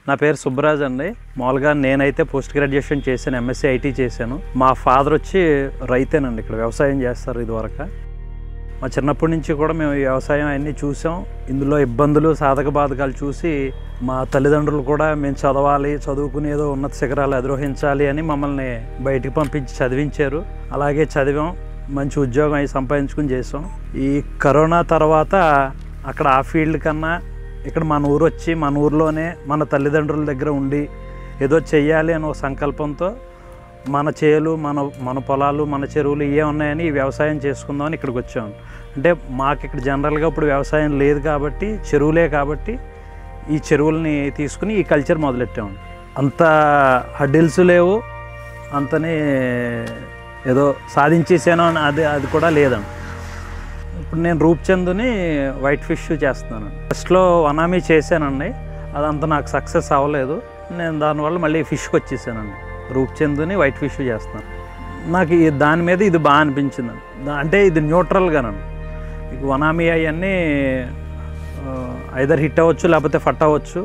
నా పేరు సుబ్బరాజ్ అండి. మామూలుగా నేనైతే పోస్ట్ గ్రాడ్యుయేషన్ చేశాను, ఎంఎస్సీ ఐటీ చేశాను. మా ఫాదర్ వచ్చి రైతేనండి, ఇక్కడ వ్యవసాయం చేస్తారు ఇదివరకు. మా చిన్నప్పటి నుంచి కూడా మేము ఈ వ్యవసాయం అన్నీ చూసాం. ఇందులో ఇబ్బందులు సాధక బాధకాలు చూసి మా తల్లిదండ్రులు కూడా మేము చదవాలి, చదువుకుని ఏదో ఉన్నత శిఖరాలు అధిరోహించాలి అని మమ్మల్ని బయటికి పంపించి చదివించారు. అలాగే చదివాం, మంచి ఉద్యోగం అవి సంపాదించుకుని చేసాం. ఈ కరోనా తర్వాత అక్కడ ఆ ఫీల్డ్ కన్నా ఇక్కడ మన ఊరు వచ్చి మన ఊరిలోనే మన తల్లిదండ్రుల దగ్గర ఉండి ఏదో చెయ్యాలి అని ఒక సంకల్పంతో మన చేలు మన పొలాలు మన చెరువులు ఇవే ఉన్నాయని ఈ వ్యవసాయం చేసుకుందామని ఇక్కడికి వచ్చాము. అంటే మాకు ఇక్కడ జనరల్గా ఇప్పుడు వ్యవసాయం లేదు కాబట్టి చెరువులే కాబట్టి ఈ చెరువులని తీసుకుని ఈ కల్చర్ మొదలెట్టాము. అంత హడ్డిల్స్ లేవు, అంతనే ఏదో సాధించేసాను అని అది కూడా లేదండి. ఇప్పుడు నేను రూప్చందుని వైట్ ఫిష్ చేస్తున్నాను. ఫస్ట్లో వనామీ చేశానండి, అదంతా నాకు సక్సెస్ అవ్వలేదు. నేను దానివల్ల మళ్ళీ ఫిష్కి వచ్చేసానండి. రూప్చందుని వైట్ ఫిష్ చేస్తున్నాను. నాకు దాని మీద ఇది బాగా అనిపించిందండి. అంటే ఇది న్యూట్రల్గానండి. మీకు వనామీ అవన్నీ ఐదర్ హిట్ అవ్వచ్చు లేకపోతే ఫట్ అవ్వచ్చు,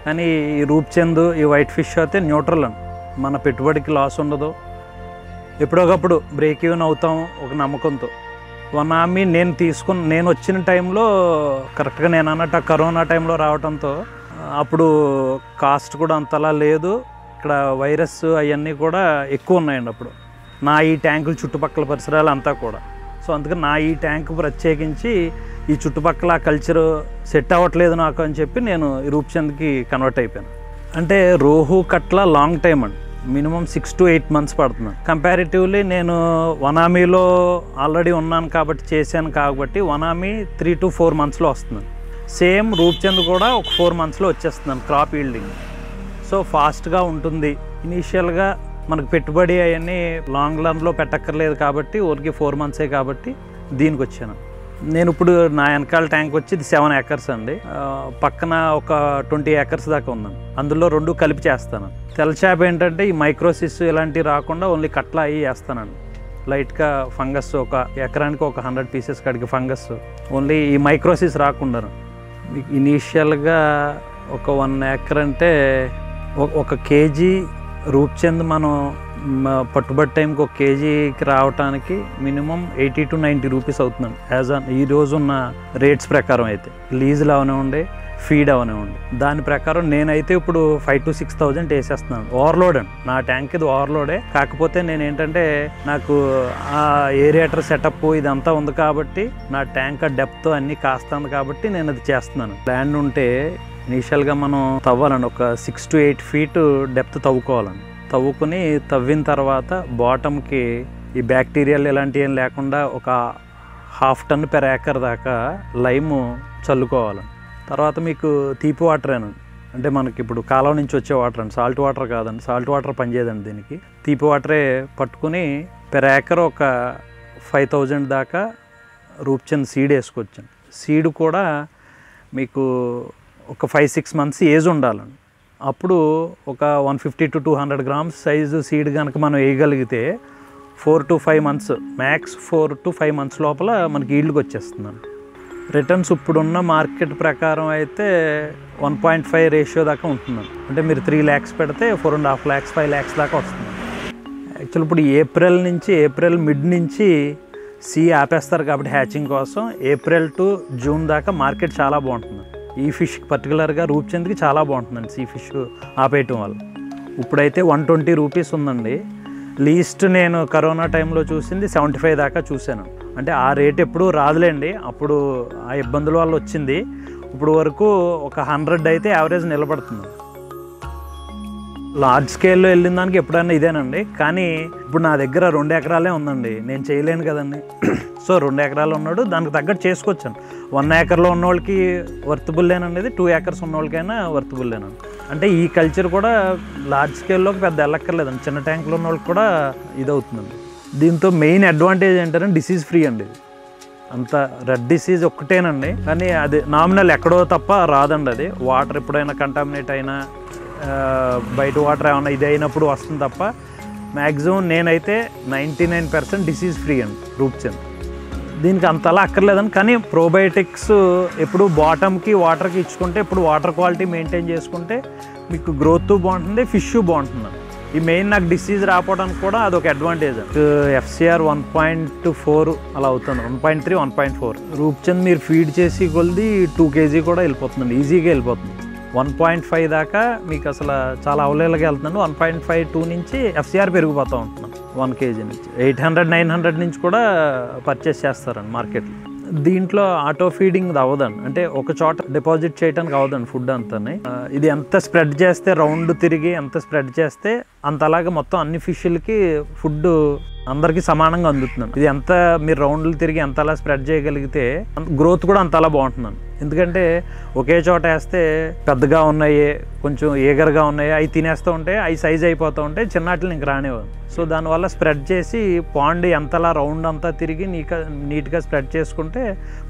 కానీ ఈ రూప్చందు ఈ వైట్ ఫిష్ అయితే న్యూట్రల్ అండి. మన పెట్టుబడికి లాస్ ఉండదు, ఎప్పుడొకప్పుడు బ్రేక్ ఈవెన్ అవుతాం ఒక నమ్మకంతో. వనామీ నేను వచ్చిన టైంలో కరెక్ట్గా నేను అన్నట్టు కరోనా టైంలో రావడంతో అప్పుడు కాస్ట్ కూడా అంతలా లేదు. ఇక్కడ వైరస్ అవన్నీ కూడా ఎక్కువ ఉన్నాయండి అప్పుడు. నా ఈ ట్యాంకులు చుట్టుపక్కల పరిసరాలు అంతా కూడా. సో అందుకని నా ఈ ట్యాంక్ ప్రత్యేకించి ఈ చుట్టుపక్కల కల్చర్ సెట్ అవ్వట్లేదు నాకు అని చెప్పి నేను ఈ రూప్చంద్కి కన్వర్ట్ అయిపోయాను. అంటే రోహు కట్ల లాంగ్ టైం అండి, మినిమం 6 to 8 months పడుతున్నాను. కంపారిటివ్లీ నేను వనామీలో ఆల్రెడీ ఉన్నాను కాబట్టి చేశాను కాబట్టి వనామీ 3 to 4 monthsలో వస్తున్నాను. సేమ్ రూప్చంద్ కూడా ఒక 4 monthsలో వచ్చేస్తున్నాను క్రాప్ ఈల్డింగ్. సో ఫాస్ట్గా ఉంటుంది. ఇనీషియల్గా మనకు పెట్టుబడి అవన్నీ లాంగ్ రన్లో పెట్టక్కర్లేదు కాబట్టి ఓన్లీ 4 months కాబట్టి దీనికి వచ్చాను. నేను ఇప్పుడు నా వెనకాల ట్యాంక్ వచ్చి ఇది 7 acres అండి. పక్కన ఒక 20 acres దాకా ఉందండి. అందులో 2 కలిపి చేస్తాను. తెల్ల చేప ఏంటంటే ఈ మైక్రోసిస్ ఇలాంటివి రాకుండా ఓన్లీ కట్ల అవి వేస్తానండి. లైట్గా ఫంగస్ ఒక ఎకరానికి ఒక 100 pieces కాడికి ఫంగస్, ఓన్లీ ఈ మైక్రోసిస్ రాకుండా. మీకు ఇనీషియల్గా ఒక 1 acre అంటే ఒక కేజీ రూప్చంద్ మనం పట్టుబడి టైంకి ఒక కేజీకి రావడానికి మినిమం 80 to 90 rupees అవుతుందండి. యాజ్ ఆన్ ఈ రోజు ఉన్న రేట్స్ ప్రకారం అయితే లీజులు అవనివ్వండి, ఫీడ్ అవనివ్వండి, దాని ప్రకారం నేనైతే ఇప్పుడు 5,000 to 6,000 వేసేస్తున్నాను. ఓవర్లోడ్ అండి, నా ట్యాంక్ ఇది ఓవర్లోడే. కాకపోతే నేను ఏంటంటే నాకు ఆ ఏరియేటర్ సెటప్ ఇదంతా ఉంది కాబట్టి నా ట్యాంక్ డెప్త్ అన్నీ కాస్తుంది కాబట్టి నేను అది చేస్తున్నాను. ల్యాండ్ ఉంటే ఇనీషియల్గా మనం తవ్వాలండి, ఒక 6 to 8 feet డెప్త్ తవ్వుకోవాలండి. తవ్వుకుని తవ్విన తర్వాత బాటమ్కి ఈ బ్యాక్టీరియాలు ఇలాంటివి ఏం లేకుండా ఒక 1/2 ton per acre దాకా లైము చల్లుకోవాలండి. తర్వాత మీకు తీపి వాటరేనండి, అంటే మనకి ఇప్పుడు కాలువ నుంచి వచ్చే వాటర్ అండి, సాల్ట్ వాటర్ కాదండి. సాల్ట్ వాటర్ పనిచేయదండి దీనికి, తీపి వాటరే పట్టుకుని per acre ఒక 5,000 దాకా రూప్చంద్ సీడ్ వేసుకోవచ్చండి. సీడ్ కూడా మీకు ఒక 5-6 months ఏజ్ ఉండాలండి. అప్పుడు ఒక 150 to 200 grams సైజు సీడ్ కనుక మనం వేయగలిగితే 4 to 5 months, max 4 to 5 months లోపల మనకి ఈల్డ్కి వచ్చేస్తుందండి. రిటర్న్స్ ఇప్పుడున్న మార్కెట్ ప్రకారం అయితే 1.5 రేషియో దాకా ఉంటుందండి. అంటే మీరు 3 lakhs పెడితే 4.5 lakhs 5 lakhs దాకా వస్తుంది. యాక్చువల్ ఇప్పుడు ఏప్రిల్ మిడ్ నుంచి సీ ఆపేస్తారు కాబట్టి హ్యాచింగ్ కోసం April to June దాకా మార్కెట్ చాలా బాగుంటుంది. ఈ ఫిష్ పర్టికులర్గా రూప్చంద్కి చాలా బాగుంటుందండి సీ ఫిష్ ఆపేయటం వల్ల. ఇప్పుడైతే 120 rupees ఉందండి. లీస్ట్ నేను కరోనా టైంలో చూసింది 75 దాకా చూశాను. అంటే ఆ రేట్ ఎప్పుడు రాదులేండి, అప్పుడు ఆ ఇబ్బందుల వల్ల వచ్చింది. ఇప్పుడు వరకు ఒక 100 అయితే యావరేజ్ నిలబడుతుంది. లార్జ్ స్కేల్లో వెళ్ళిన దానికి ఎప్పుడైనా ఇదేనండి. కానీ ఇప్పుడు నా దగ్గర 2 ఎకరాలే ఉందండి, నేను చేయలేను కదండి. సో 2 ఎకరాలు ఉన్నాడు, దానికి తగ్గట్టు చేసుకోవచ్చాను. 1 acre ఉన్న వాళ్ళకి వర్తబుల్ లేనండి, 2 acres ఉన్న వాళ్ళకైనా వర్తబుల్ లేనండి. అంటే ఈ కల్చర్ కూడా లార్జ్ స్కేల్లోకి పెద్ద వెళ్ళక్కర్లేదండి, చిన్న ట్యాంకులు ఉన్న వాళ్ళకి కూడా ఇదవుతుందండి. దీంతో మెయిన్ అడ్వాంటేజ్ ఏంటంటే డిసీజ్ ఫ్రీ అండి. అంత రెడ్ డిసీజ్ ఒక్కటేనండి, కానీ అది నామినల్ ఎక్కడో తప్ప రాదండి. అది వాటర్ ఎప్పుడైనా కంటామినేట్ అయినా బయట వాటర్ ఏమన్నా ఇది అయినప్పుడు వస్తుంది తప్ప మ్యాక్సిమం నేనైతే 99% డిసీజ్ ఫ్రీ అండి రూప్చంద్. దీనికి అంతలా అక్కర్లేదని, కానీ ప్రోబయోటిక్స్ ఎప్పుడు బాటమ్కి వాటర్కి ఇచ్చుకుంటే ఇప్పుడు వాటర్ క్వాలిటీ మెయింటైన్ చేసుకుంటే మీకు గ్రోత్ బాగుంటుంది, ఫిష్ బాగుంటుంది. ఈ మెయిన్ నాకు డిసీజ్ రాకపోవడానికి కూడా అదొక అడ్వాంటేజ్. FCR 1.4 అలా అవుతుంది, 1.3, 1.4. రూప్చంద్ మీరు ఫీడ్ చేసి కొలిది 2 kg కూడా వెళ్ళిపోతుందండి, ఈజీగా వెళ్ళిపోతుంది. 1.5 దాకా మీకు అసలు చాలా అవలేలుగా వెళ్తుందండి. 1.5, 2 నుంచి FCR పెరిగిపోతూ ఉంటున్నాం 1 kg నుంచి. 800, 900 నుంచి కూడా పర్చేస్ చేస్తారండి మార్కెట్లో. దీంట్లో ఆటో ఫీడింగ్ అవ్వదండి, అంటే ఒక చోట డిపాజిట్ చేయడానికి అవ్వదండి ఫుడ్ అంతా. ఇది ఎంత స్ప్రెడ్ చేస్తే, రౌండ్ తిరిగి ఎంత స్ప్రెడ్ చేస్తే అంతలాగా మొత్తం అన్ని ఫిష్లకి ఫుడ్ అందరికీ సమానంగా అందుతుందండి. ఇది ఎంత మీరు రౌండ్లు తిరిగి ఎంతలా స్ప్రెడ్ చేయగలిగితే గ్రోత్ కూడా అంతలా బాగుంటుందండి. ఎందుకంటే ఒకే చోట వేస్తే పెద్దగా ఉన్నాయి, కొంచెం ఏగర్గా ఉన్నాయి, అవి తినేస్తూ ఉంటే అవి సైజ్ అయిపోతూ ఉంటాయి, చిన్నట్లు ఇంక రానివ్వదు. సో దానివల్ల స్ప్రెడ్ చేసి పాండ్ ఎంతలా రౌండ్ అంతా తిరిగి నీట్గా స్ప్రెడ్ చేసుకుంటే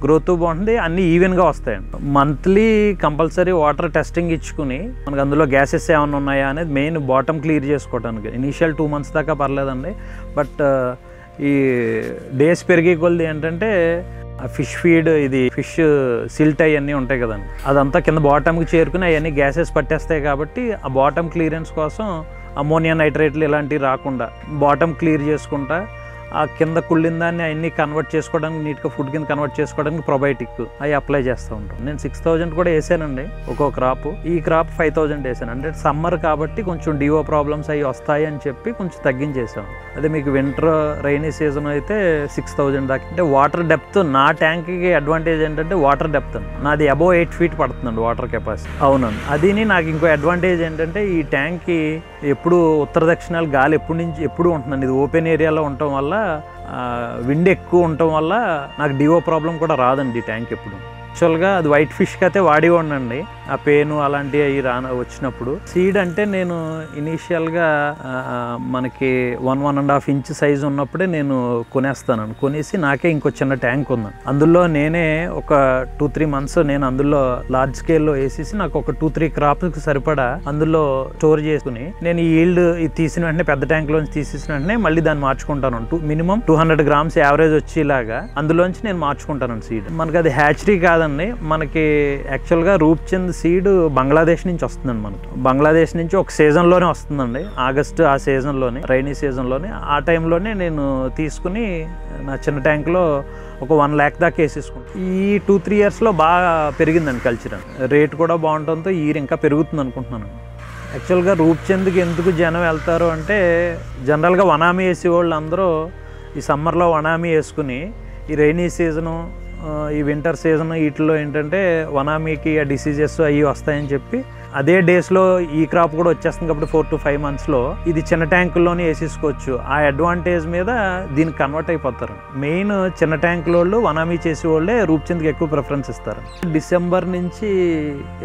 గ్రోత్ బాగుంటుంది, అన్నీ ఈవెన్గా వస్తాయండి. మంత్లీ కంపల్సరీ వాటర్ టెస్టింగ్ ఇచ్చుకుని మనకు అందులో గ్యాసెస్ ఏమైనా ఉన్నాయా అనేది మెయిన్ బాటమ్ క్లియర్ చేసుకోవడానికి. ఇనీషియల్ 2 months దాకా పర్లేదండి, బట్ ఈ డేస్ పెరిగే కొలది ఏంటంటే ఫిష్ ఫీడ్, ఇది ఫిష్ సిల్ట్ అవన్నీ ఉంటాయి కదండి, అదంతా కింద బాటమ్కి చేరుకుని అవన్నీ గ్యాసెస్ పట్టేస్తాయి. కాబట్టి ఆ బాటమ్ క్లియరెన్స్ కోసం అమ్మోనియా నైట్రేట్లు ఇలాంటివి రాకుండా బాటమ్ క్లియర్ చేసుకుంటా ఆ కింద కుళ్ళిన దాన్ని అవన్నీ కన్వర్ట్ చేసుకోవడానికి, నీట్గా ఫుడ్ కింద కన్వర్ట్ చేసుకోవడానికి ప్రొబయోటిక్ అవి అప్లై చేస్తూ ఉంటాం. నేను 6000 కూడా వేసానండి ఒక్కో క్రాప్. ఈ క్రాప్ 5000 వేసాను. అంటే సమ్మర్ కాబట్టి కొంచెం డివో ప్రాబ్లమ్స్ అవి వస్తాయి అని చెప్పి కొంచెం తగ్గించేసాం. అదే మీకు వింటర్ రైనీ సీజన్ అయితే 6000 దాకా. అంటే వాటర్ డెప్త్ నా ట్యాంక్కి అడ్వాంటేజ్ ఏంటంటే వాటర్ డెప్త్ అండి. నాది అబోవ్ 8 feet పడుతుందండి వాటర్ కెపాసిటీ. అవునండి. అదిని నాకు ఇంకో అడ్వాంటేజ్ ఏంటంటే ఈ ట్యాంక్కి ఎప్పుడు ఉత్తర దక్షిణాలు గాలి ఎప్పుడు ఉంటుందండి. ఇది ఓపెన్ ఏరియాలో ఉండటం వల్ల, విండ్ ఎక్కువ ఉండటం వల్ల నాకు డివో ప్రాబ్లం కూడా రాదండి ఈ ట్యాంక్ ఎప్పుడు. యాక్చువల్గా అది వైట్ ఫిష్కి అయితే వాడి ఉండండి, ఆ పెయిన్ అలాంటివి అవి వచ్చినప్పుడు. సీడ్ అంటే నేను ఇనీషియల్గా మనకి 1.5 inch సైజ్ ఉన్నప్పుడే నేను కొనేస్తాను. కొనేసి నాకే ఇంకో చిన్న ట్యాంక్ ఉందండి. అందులో నేనే ఒక 2-3 months నేను అందులో లార్జ్ స్కేల్లో వేసేసి నాకు ఒక 2-3 crops సరిపడా అందులో స్టోర్ చేసుకుని నేను ఈ ఈల్డ్ తీసిన వెంటనే పెద్ద ట్యాంక్లోంచి తీసేసిన వెంటనే మళ్ళీ దాన్ని మార్చుకుంటాను. మినిమం 200 grams యావరేజ్ వచ్చేలాగా అందులోంచి నేను మార్చుకుంటాను సీడ్. మనకి అది హ్యాచరీ కాదండి, మనకి యాక్చువల్గా రూప్చంద్ సీడ్ బంగ్లాదేశ్ నుంచి వస్తుందండి. మనకి బంగ్లాదేశ్ నుంచి ఒక సీజన్లోనే వస్తుందండి, ఆగస్టు ఆ సీజన్లోనే, రైనీ సీజన్లోనే. ఆ టైంలోనే నేను తీసుకుని నా చిన్న ట్యాంక్లో ఒక 1 lakh దాకా వేసేసుకుంటాను. ఈ 2-3 yearsలో బాగా పెరిగిందండి కల్చర్. రేట్ కూడా బాగుంటుందో ఈ ఇంకా పెరుగుతుంది అనుకుంటున్నాను. యాక్చువల్గా రూప్చంద్కి ఎందుకు జనం వెళ్తారు అంటే, జనరల్గా వనామీ వేసే వాళ్ళు అందరూ ఈ సమ్మర్లో వనామీ వేసుకుని ఈ రైనీ సీజను, ఈ వింటర్ సీజన్ వీటిలో ఏంటంటే వనామీకి ఆ డిసీజెస్ అవి వస్తాయని చెప్పి అదే డేస్లో ఈ క్రాప్ కూడా వచ్చేస్తుంది. కాబట్టి 4 to 5 monthsలో ఇది చిన్న ట్యాంకుల్లోనే వేసేసుకోవచ్చు. ఆ అడ్వాంటేజ్ మీద దీనికి కన్వర్ట్ అయిపోతారు. మెయిన్ చిన్న ట్యాంకుల వనామీ చేసేవాళ్ళే రూప్చంద్కి ఎక్కువ ప్రిఫరెన్స్ ఇస్తారు. డిసెంబర్ నుంచి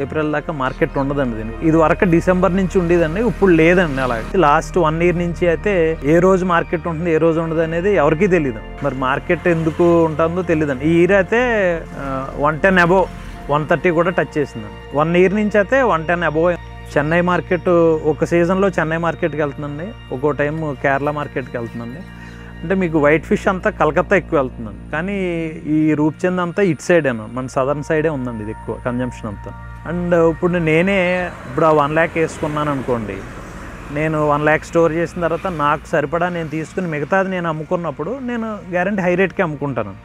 ఏప్రిల్ దాకా మార్కెట్ ఉండదండి దీనికి. ఇది వరకు డిసెంబర్ నుంచి ఉండేదండి, ఇప్పుడు లేదండి. అలాగే లాస్ట్ 1 year నుంచి అయితే ఏ రోజు మార్కెట్ ఉంటుంది ఏ రోజు ఉండదు అనేది ఎవరికీ తెలియదు. మరి మార్కెట్ ఎందుకు ఉంటుందో తెలియదండి. ఈ ఇయర్ అయితే 110 above 130 కూడా టచ్ చేసిందండి. 1 year నుంచి అయితే 110 above. చెన్నై మార్కెట్ ఒక సీజన్లో చెన్నై మార్కెట్కి వెళ్తుందండి, ఒక్కో టైం కేరళ మార్కెట్కి వెళ్తుందండి. అంటే మీకు వైట్ ఫిష్ అంతా కలకత్తా ఎక్కువ వెళ్తుందండి, కానీ ఈ రూప్చంద్ అంతా ఇటు సైడేనా, మన సదర్న్ సైడే ఉందండి ఇది ఎక్కువ కన్జంప్షన్ అంతా. అండ్ ఇప్పుడు నేనే ఇప్పుడు ఆ 1 lakh వేసుకున్నాను అనుకోండి, నేను 1 lakh స్టోర్ చేసిన తర్వాత నాకు సరిపడా నేను తీసుకుని మిగతాది నేను అమ్ముకున్నప్పుడు నేను గ్యారెంటీ హై రేట్కి అమ్ముకుంటాను.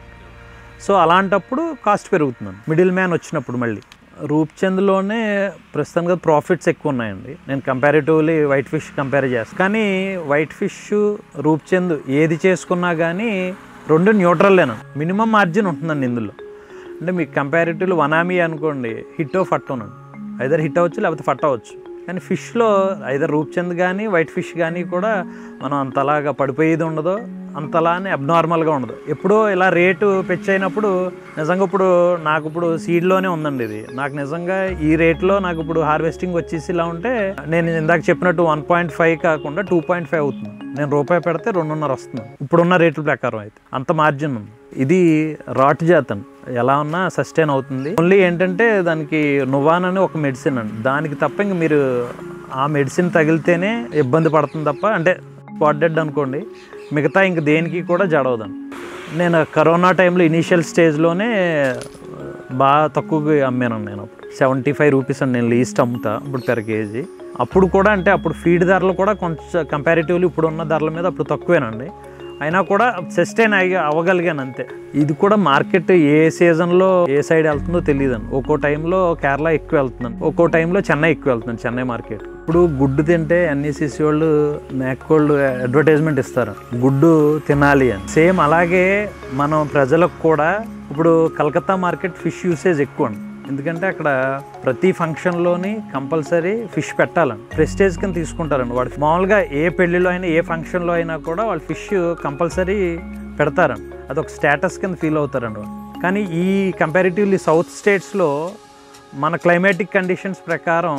సో అలాంటప్పుడు కాస్ట్ పెరుగుతుందండి మిడిల్ మ్యాన్ వచ్చినప్పుడు. మళ్ళీ రూప్చంద్లోనే ప్రస్తుతానికి ప్రాఫిట్స్ ఎక్కువ ఉన్నాయండి. నేను కంపారిటివ్లీ వైట్ ఫిష్ కంపేర్ చేస్తాను. కానీ వైట్ ఫిష్ రూప్చంద్ ఏది చేసుకున్నా కానీ రెండు న్యూట్రల్లేనా, మినిమం మార్జిన్ ఉంటుందండి ఇందులో. అంటే మీకు కంపారిటివ్లీ వనామీ అనుకోండి హిట్ ఫట్ అవునండి, ఐదర్ హిట్ అవ్వచ్చు లేకపోతే ఫట్ అవ్వచ్చు. కానీ ఫిష్లో ఐదర్ రూప్చంద్ కానీ వైట్ ఫిష్ కానీ కూడా మనం అంతలాగా పడిపోయేది ఉండదు, అంతలానే అబ్నార్మల్గా ఉండదు. ఎప్పుడో ఇలా రేటు పెచ్ అయినప్పుడు నిజంగా ఇప్పుడు నాకు ఇప్పుడు సీడ్లోనే ఉందండి ఇది. నాకు నిజంగా ఈ రేట్లో నాకు ఇప్పుడు హార్వెస్టింగ్ వచ్చేసి ఇలా ఉంటే నేను ఇందాక చెప్పినట్టు 1.5 కాకుండా 2.5 అవుతుంది. నేను రూపాయి పెడితే 2.5 వస్తుంది ఇప్పుడున్న రేట్ల ప్రకారం. అయితే అంత మార్జిన్ ఉంది. ఇది రాట్ జాతం ఎలా ఉన్నా సస్టైన్ అవుతుంది. ఓన్లీ ఏంటంటే దానికి నువాన్ అని ఒక మెడిసిన్ అండి, దానికి తప్ప ఇంక మీరు ఆ మెడిసిన్ తగిలితేనే ఇబ్బంది పడుతుంది తప్ప, అంటే స్పాట్ డెడ్ అనుకోండి, మిగతా ఇంక దేనికి కూడా జడవదండి. నేను కరోనా టైంలో ఇనీషియల్ స్టేజ్లోనే బాగా తక్కువగా అమ్మాను నేను. అప్పుడు 75 రూపీస్ అని నేను లీస్ట్ అమ్ముతా ఇప్పుడు పెర్ కేజీ. అప్పుడు కూడా అంటే అప్పుడు ఫీడ్ ధరలు కూడా కొంచెం కంపారిటివ్లీ ఇప్పుడున్న ధరల మీద అప్పుడు తక్కువేనండి. అయినా కూడా సస్టైన్ అవ్వగలిగాను అంతే. ఇది కూడా మార్కెట్ ఏ సీజన్లో ఏ సైడ్ వెళ్తుందో తెలియదండి. ఒక్కో టైంలో కేరళ ఎక్కువ వెళ్తుందండి, ఒక్కో టైంలో చెన్నై ఎక్కువ వెళ్తుందండి, చెన్నై మార్కెట్. ఇప్పుడు గుడ్డు తింటే ఎన్ఈసిసి వాళ్ళు మేకోళ్ళు అడ్వర్టైజ్మెంట్ ఇస్తారు గుడ్డు తినాలి అని. సేమ్ అలాగే మనం ప్రజలకు కూడా ఇప్పుడు కలకత్తా మార్కెట్ ఫిష్ యూసేజ్ ఎక్కువ అండి. ఎందుకంటే అక్కడ ప్రతి ఫంక్షన్లోని కంపల్సరీ ఫిష్ పెట్టాలని ప్రెస్టేజ్ కింద తీసుకుంటారండి. వాడు మామూలుగా ఏ పెళ్ళిలో అయినా ఏ ఫంక్షన్లో అయినా కూడా వాళ్ళు ఫిష్ కంపల్సరీ పెడతారండి. అదొక స్టేటస్ కింద ఫీల్ అవుతారండి వాళ్ళు. కానీ ఈ కంపారిటివ్లీ సౌత్ స్టేట్స్లో మన క్లైమాటిక్ కండిషన్స్ ప్రకారం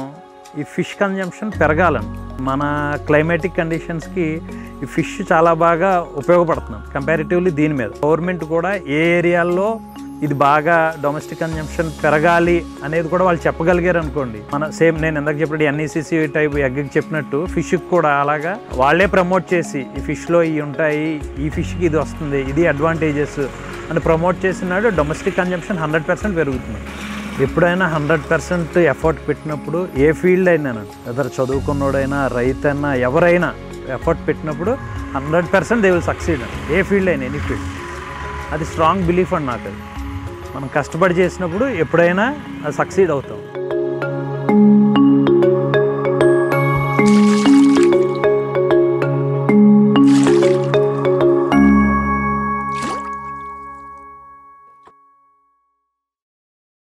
ఈ ఫిష్ కన్జంప్షన్ పెరగాలని, మన క్లైమాటిక్ కండిషన్స్కి ఈ ఫిష్ చాలా బాగా ఉపయోగపడుతుంది కంపారిటివ్లీ. దీని మీద గవర్నమెంట్ కూడా ఏ ఏరియాల్లో ఇది బాగా డొమెస్టిక్ కన్జంప్షన్ పెరగాలి అనేది కూడా వాళ్ళు చెప్పగలిగారు అనుకోండి. మన సేమ్ నేను ఇందాక చెప్పినట్టు ఎన్ఈసిసి టైప్ ఎగ్కి చెప్పినట్టు ఫిష్కి కూడా అలాగా వాళ్ళే ప్రమోట్ చేసి ఈ ఫిష్లో ఇవి ఉంటాయి, ఈ ఫిష్కి ఇది వస్తుంది, ఇది అడ్వాంటేజెస్ అని ప్రమోట్ చేసినాడు డొమెస్టిక్ కన్జంప్షన్ 100% పెరుగుతుంది. ఎప్పుడైనా 100% ఎఫర్ట్ పెట్టినప్పుడు ఏ ఫీల్డ్ అయినా, ఎదరు చదువుకున్నోడైనా రైతైనా ఎవరైనా ఎఫర్ట్ పెట్టినప్పుడు 100% దే విల్ సక్సీడ్ అండి. ఏ ఫీల్డ్ అయినా, ఎనీ ఫీల్డ్. అది స్ట్రాంగ్ బిలీఫ్ అండి నాకు. అది మనం కష్టపడి చేసినప్పుడు ఎప్పుడైనా అది సక్సీడ్ అవుతాం.